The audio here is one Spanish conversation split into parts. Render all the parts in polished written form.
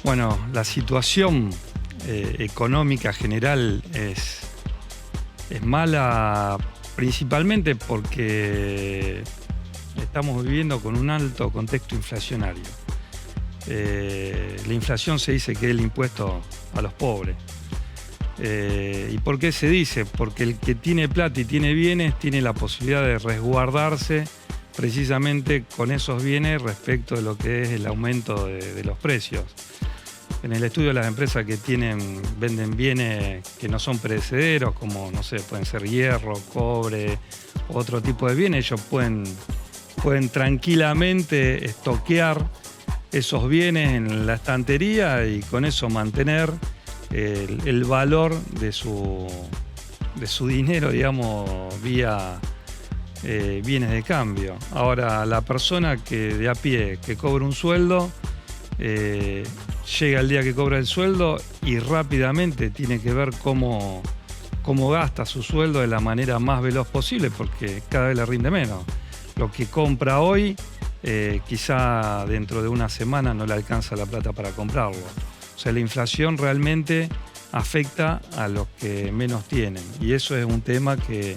Bueno, la situación económica general es mala, principalmente porque estamos viviendo con un alto contexto inflacionario. La inflación se dice que es el impuesto a los pobres. ¿Y por qué se dice? Porque el que tiene plata y tiene bienes tiene la posibilidad de resguardarse precisamente con esos bienes respecto de lo que es el aumento de los precios. En el estudio, las empresas que venden bienes que no son perecederos, como, no sé, pueden ser hierro, cobre, otro tipo de bienes, ellos pueden tranquilamente estoquear esos bienes en la estantería y con eso mantener el valor de su dinero, digamos, vía bienes de cambio. Ahora, la persona que de a pie, que cobra un sueldo, llega el día que cobra el sueldo y rápidamente tiene que ver cómo gasta su sueldo de la manera más veloz posible, porque cada vez le rinde menos. Lo que compra hoy, quizá dentro de una semana no le alcanza la plata para comprarlo. O sea, la inflación realmente afecta a los que menos tienen, y eso es un tema que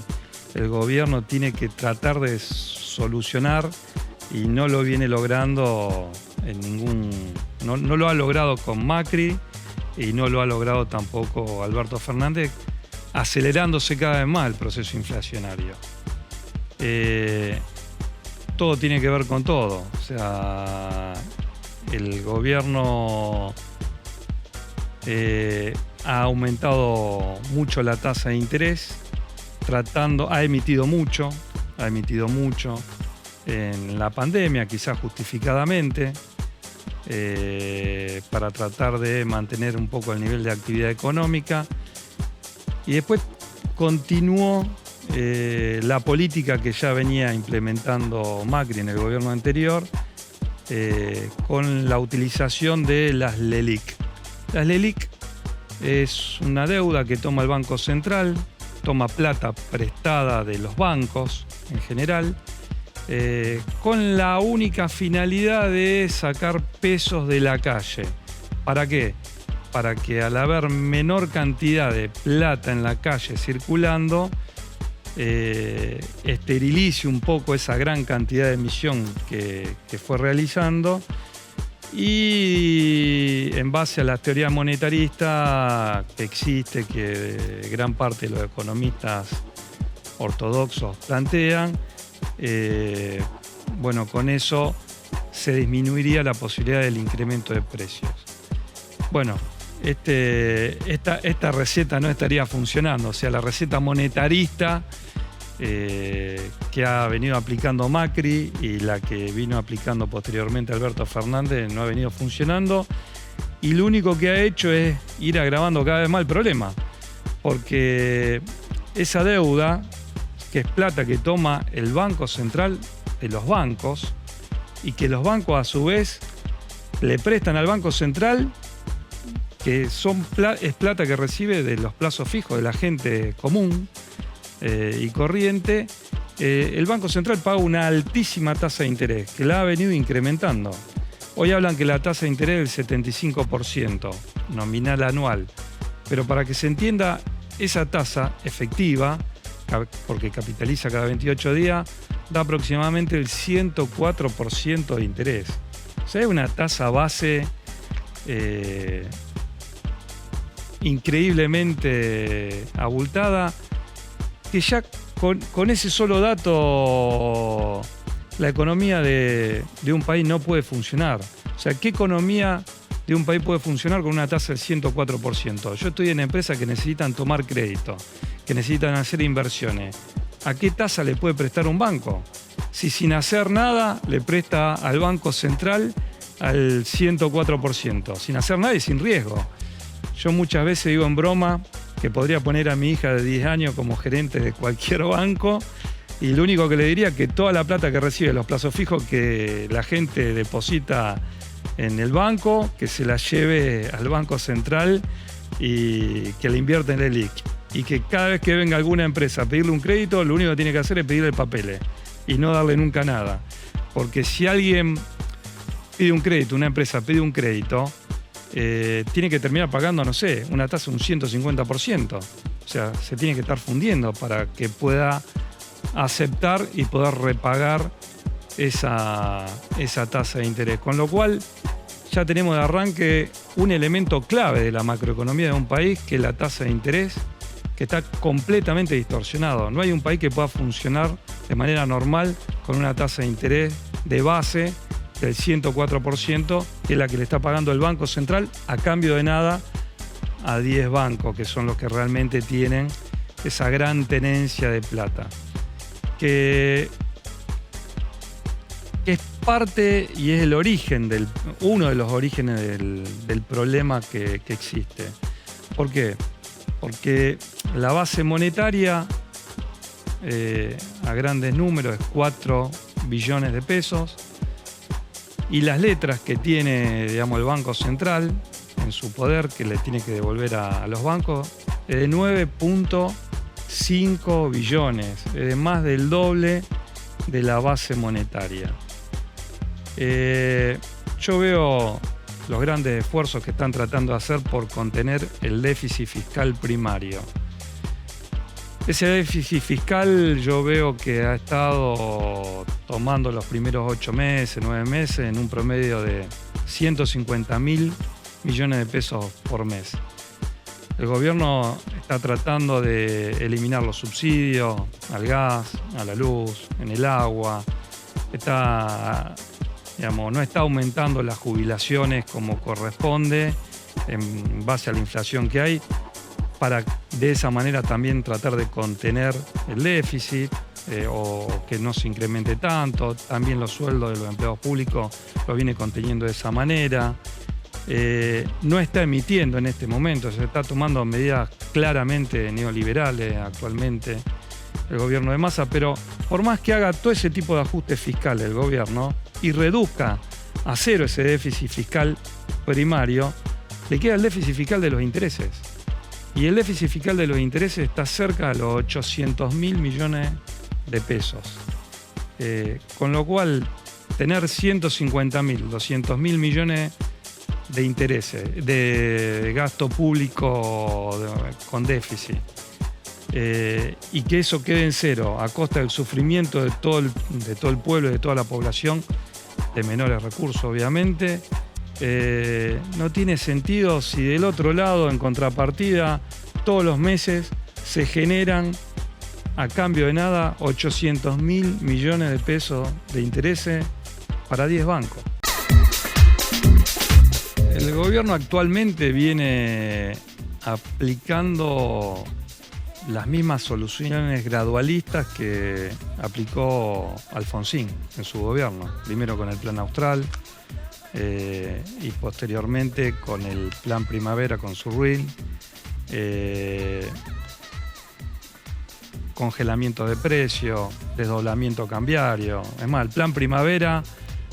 el gobierno tiene que tratar de solucionar y no lo viene logrando no lo ha logrado con Macri y no lo ha logrado tampoco Alberto Fernández, acelerándose cada vez más el proceso inflacionario. Todo tiene que ver con todo. O sea, el gobierno ha aumentado mucho la tasa de interés, ha emitido mucho en la pandemia, quizás justificadamente, para tratar de mantener un poco el nivel de actividad económica. Y después continuó la política que ya venía implementando Macri en el gobierno anterior, con la utilización de las LELIQ. Las LELIQ es una deuda que toma el Banco Central, toma plata prestada de los bancos en general, con la única finalidad de sacar pesos de la calle. ¿Para qué? Para que al haber menor cantidad de plata en la calle circulando, esterilice un poco esa gran cantidad de emisión que fue realizando, y en base a la teoría monetarista que existe, que gran parte de los economistas ortodoxos plantean, bueno, con eso se disminuiría la posibilidad del incremento de precios. Bueno, esta receta no estaría funcionando. O sea, la receta monetarista que ha venido aplicando Macri y la que vino aplicando posteriormente Alberto Fernández no ha venido funcionando, y lo único que ha hecho es ir agravando cada vez más el problema, porque esa deuda, que es plata que toma el Banco Central de los bancos y que los bancos a su vez le prestan al Banco Central, que es plata que recibe de los plazos fijos de la gente común y corriente, el Banco Central paga una altísima tasa de interés, que la ha venido incrementando. Hoy hablan que la tasa de interés es del 75% nominal anual, pero para que se entienda, esa tasa efectiva, porque capitaliza cada 28 días, da aproximadamente el 104% de interés. O sea, es una tasa base increíblemente abultada, que ya con ese solo dato la economía de un país no puede funcionar. O sea, ¿qué economía de un país puede funcionar con una tasa del 104%? Yo estoy en empresas que necesitan tomar crédito, que necesitan hacer inversiones. ¿A qué tasa le puede prestar un banco? Si sin hacer nada le presta al Banco Central al 104%, sin hacer nada y sin riesgo. Yo muchas veces digo en broma que podría poner a mi hija de 10 años como gerente de cualquier banco, y lo único que le diría es que toda la plata que recibe, los plazos fijos que la gente deposita en el banco, que se la lleve al Banco Central y que la invierta en el LELIQ. Y que cada vez que venga alguna empresa a pedirle un crédito, lo único que tiene que hacer es pedirle papeles y no darle nunca nada. Porque si alguien pide un crédito, una empresa pide un crédito, tiene que terminar pagando, no sé, una tasa de un 150%. O sea, se tiene que estar fundiendo para que pueda aceptar y poder repagar esa tasa de interés. Con lo cual, ya tenemos de arranque un elemento clave de la macroeconomía de un país, que es la tasa de interés, que está completamente distorsionado. No hay un país que pueda funcionar de manera normal con una tasa de interés de base del 104%, que es la que le está pagando el Banco Central a cambio de nada a 10 bancos, que son los que realmente tienen esa gran tenencia de plata. Que es parte y es el origen uno de los orígenes del problema que existe. ¿Por qué? Porque la base monetaria a grandes números es 4 billones de pesos y las letras que tiene, digamos, el Banco Central en su poder, que le tiene que devolver a los bancos, es de 9.5 billones, es de más del doble de la base monetaria. Yo veo los grandes esfuerzos que están tratando de hacer por contener el déficit fiscal primario. Ese déficit fiscal yo veo que ha estado tomando los primeros 8 meses, 9 meses, en un promedio de 150.000 millones de pesos por mes. El gobierno está tratando de eliminar los subsidios al gas, a la luz, en el agua. No está aumentando las jubilaciones como corresponde en base a la inflación que hay, para de esa manera también tratar de contener el déficit o que no se incremente tanto. También los sueldos de los empleados públicos lo viene conteniendo de esa manera. No está emitiendo en este momento, se está tomando medidas claramente neoliberales actualmente el gobierno de Massa, pero por más que haga todo ese tipo de ajustes fiscales el gobierno y reduzca a cero ese déficit fiscal primario, le queda el déficit fiscal de los intereses. Y el déficit fiscal de los intereses está cerca de los 800.000 millones de pesos. Con lo cual, tener 150.000, 200.000 millones de intereses, de gasto público con déficit, y que eso quede en cero a costa del sufrimiento de todo el pueblo y de toda la población, de menores recursos obviamente, no tiene sentido si del otro lado, en contrapartida, todos los meses se generan a cambio de nada 800.000 millones de pesos de intereses para 10 bancos. El gobierno actualmente viene aplicando las mismas soluciones gradualistas que aplicó Alfonsín en su gobierno. Primero con el Plan Austral y posteriormente con el Plan Primavera con Surril, congelamiento de precios, desdoblamiento cambiario. Es más, el Plan Primavera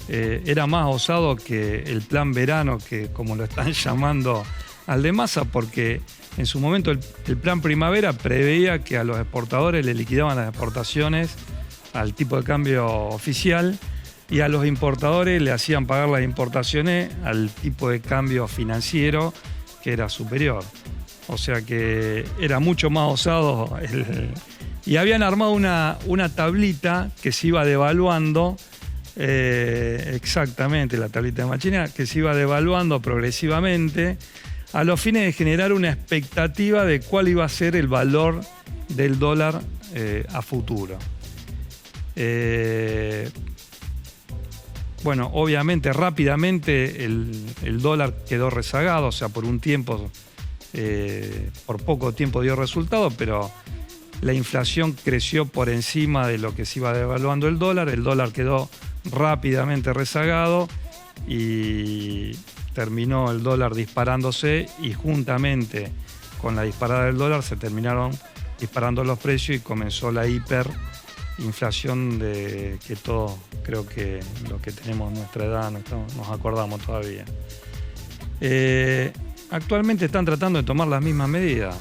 era más osado que el Plan Verano, que como lo están llamando al de Massa, porque en su momento el Plan Primavera preveía que a los exportadores le liquidaban las exportaciones al tipo de cambio oficial y a los importadores le hacían pagar las importaciones al tipo de cambio financiero, que era superior. O sea que era mucho más osado. Y habían armado una tablita que se iba devaluando, exactamente, la tablita de Machina, que se iba devaluando progresivamente a los fines de generar una expectativa de cuál iba a ser el valor del dólar a futuro. Bueno, obviamente rápidamente el dólar quedó rezagado, o sea, por un tiempo, por poco tiempo dio resultado, pero la inflación creció por encima de lo que se iba devaluando el dólar quedó rápidamente rezagado y terminó el dólar disparándose, y juntamente con la disparada del dólar se terminaron disparando los precios y comenzó la hiperinflación de que todos, creo que los que tenemos nuestra edad nos acordamos todavía. Actualmente están tratando de tomar las mismas medidas.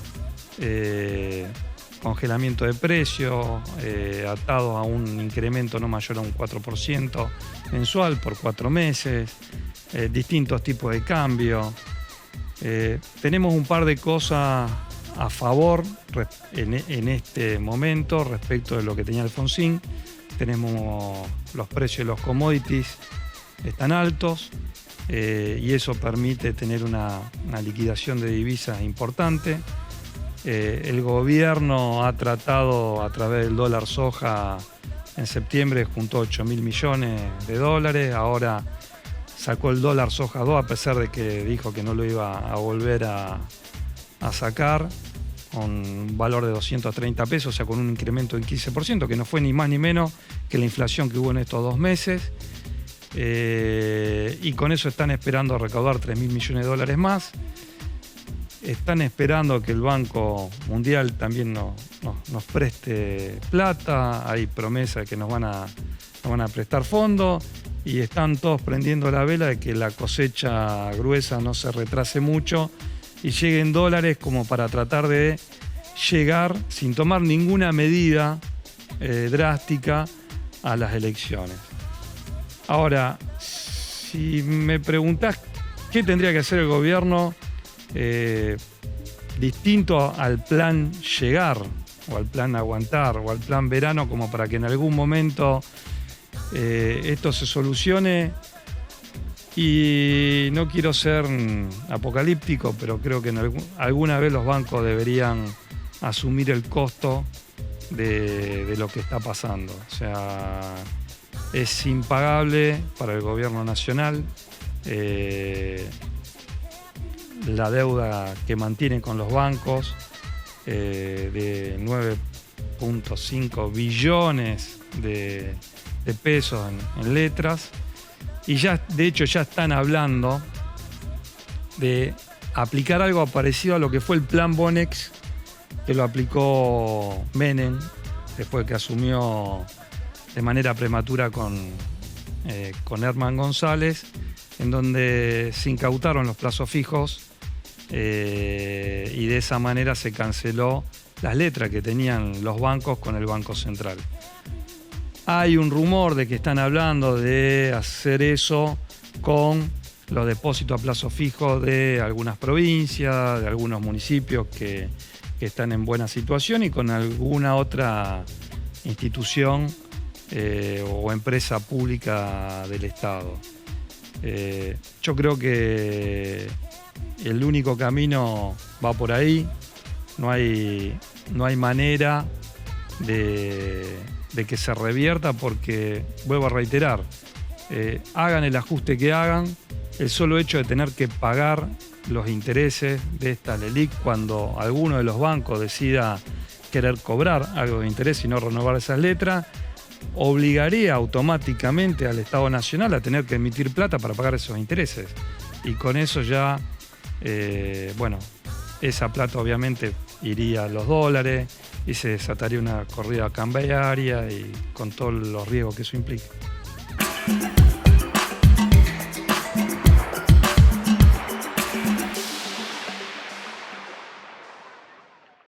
Congelamiento de precios, atados a un incremento no mayor a un 4% mensual por 4 meses, distintos tipos de cambio, Tenemos un par de cosas a favor en este momento respecto de lo que tenía Alfonsín. Tenemos los precios de los commodities están altos y eso permite tener una liquidación de divisas importante. El gobierno ha tratado a través del dólar soja en septiembre, juntó 8.000 millones de dólares, ahora sacó el dólar soja 2 a pesar de que dijo que no lo iba a volver a sacar, con un valor de 230 pesos, o sea, con un incremento del 15%, que no fue ni más ni menos que la inflación que hubo en estos 2 meses. Y con eso están esperando recaudar 3.000 millones de dólares más. Están esperando que el Banco Mundial también nos preste plata. Hay promesas de que nos van a prestar fondos. Y están todos prendiendo la vela de que la cosecha gruesa no se retrase mucho y lleguen dólares como para tratar de llegar sin tomar ninguna medida drástica a las elecciones. Ahora, si me preguntás qué tendría que hacer el gobierno distinto al plan llegar, o al plan aguantar, o al plan verano, como para que en algún momento esto se solucione, y no quiero ser apocalíptico, pero creo que alguna vez los bancos deberían asumir el costo de lo que está pasando. O sea, es impagable para el gobierno nacional la deuda que mantienen con los bancos de 9.5 billones de pesos en letras, y ya, de hecho, ya están hablando de aplicar algo parecido a lo que fue el plan Bonex, que lo aplicó Menem después que asumió de manera prematura con Herman González, en donde se incautaron los plazos fijos y de esa manera se canceló las letras que tenían los bancos con el Banco Central. Hay un rumor de que están hablando de hacer eso con los depósitos a plazo fijo de algunas provincias, de algunos municipios que están en buena situación, y con alguna otra institución o empresa pública del Estado. Yo creo que el único camino va por ahí. No hay manera de que se revierta, porque, vuelvo a reiterar, hagan el ajuste que hagan, el solo hecho de tener que pagar los intereses de esta LELIQ cuando alguno de los bancos decida querer cobrar algo de interés y no renovar esas letras, obligaría automáticamente al Estado Nacional a tener que emitir plata para pagar esos intereses. Y con eso ya, esa plata obviamente iría a los dólares y se desataría una corrida cambiaria y con todos los riesgos que eso implica.